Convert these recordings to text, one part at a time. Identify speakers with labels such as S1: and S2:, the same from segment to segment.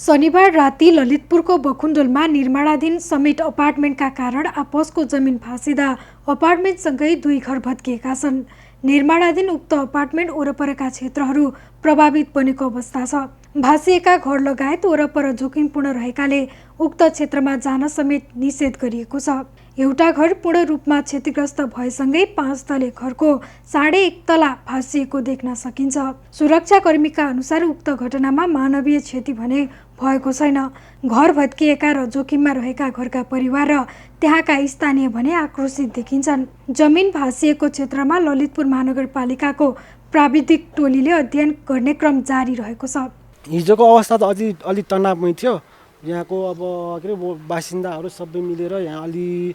S1: शनिबार राति ललितपुरको बकुण्डोलमा निर्माणाधीन समिट अपार्टमेन्टका कारण आपसको जमिन भाँसिँदा अपार्टमेन्टसँगै 2 घर भत्किएका छन्। निर्माणाधीन उक्त अपार्टमेन्ट वरपरका क्षेत्रहरू प्रभावित बनेको अवस्था छ। भाँसिएका घर लगायत वरपर जोखिमपूर्ण रहेकाले उक्त क्षेत्रमा जान समेत निषेध गरिएको छ। एउटा घर पूर्ण रूपमा क्षतिग्रस्त भएसँगै 5 तले घरको 1.5 तला भाँसिएको देख्न सकिन्छ। सुरक्षाकर्मीका अनुसार उक्त घटनामा मानवीय क्षति भने भएको छैन। घर भत्किएका र जोखिममा रहेका घरका परिवार र त्यहाँका स्थानीय भने आक्रोशित देखिन्छन्। जमिन भाँसिएको क्षेत्रमा ललितपुर महानगरपालिकाको प्राविधिक टोलीले अध्ययन गर्ने क्रम जारी रहेको छ।
S2: हिजोको अवस्था त अलि तनावमय थियो। यहाँको अब के बासिन्दाहरू सबै मिलेर यहाँ अलि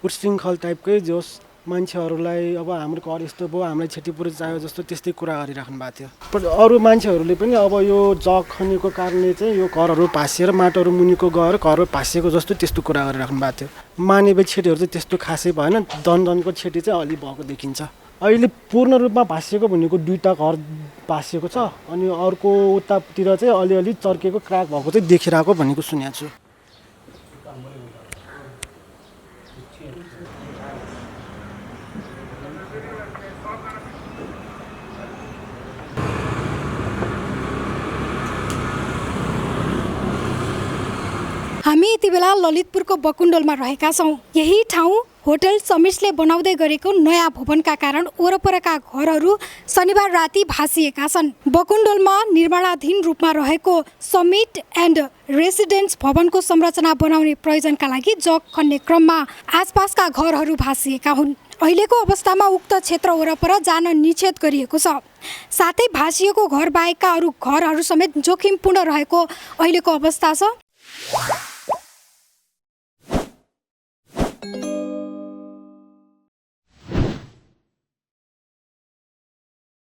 S2: उच्छृङ्खल टाइपकै जोस मान्छेहरूलाई अब हाम्रो घर यस्तो भयो, हामीलाई क्षतिपूर्ति चाहियो जस्तो त्यस्तै कुरा गरिराख्नु भएको थियो। अरू मान्छेहरूले पनि अब यो जग खनेको कारणले चाहिँ यो घरहरू भाँसिएर माटोहरू मुनिको गएर घरहरू भाँसिएको जस्तो त्यस्तो कुरा गरिराख्नु भएको थियो। मानवीय क्षतिहरू चाहिँ त्यस्तो खासै भएन, दनको क्षति चाहिँ अलि भएको देखिन्छ। अहिले पूर्ण रूपमा भाँसिएको भनेको 2टा घर भाँसिएको छ, अनि अर्को उतातिर चाहिँ अलिअलि चर्केको क्र्याक भएको चाहिँ देखिरहेको भनेको सुनेको छु।
S1: हामी यति बेला ललितपुरको बकुण्डोलमा रहेका छौँ। यही ठाउँ होटल समिट्सले बनाउँदै गरेको नयाँ भवनका कारण वरपरका घरहरू शनिबार राति भाँसिएका छन्। बकुण्डोलमा निर्माणाधीन रूपमा रहेको समिट एन्ड रेसिडेन्स भवनको संरचना बनाउने प्रयोजनका लागि जग खन्ने क्रममा आसपासका घरहरू भाँसिएका हुन्। अहिलेको अवस्थामा उक्त क्षेत्र वरपर जान निषेध गरिएको छ। साथै भाँसिएको घर बाहेकका अरू घरहरू समेत जोखिमपूर्ण रहेको अहिलेको अवस्था छ।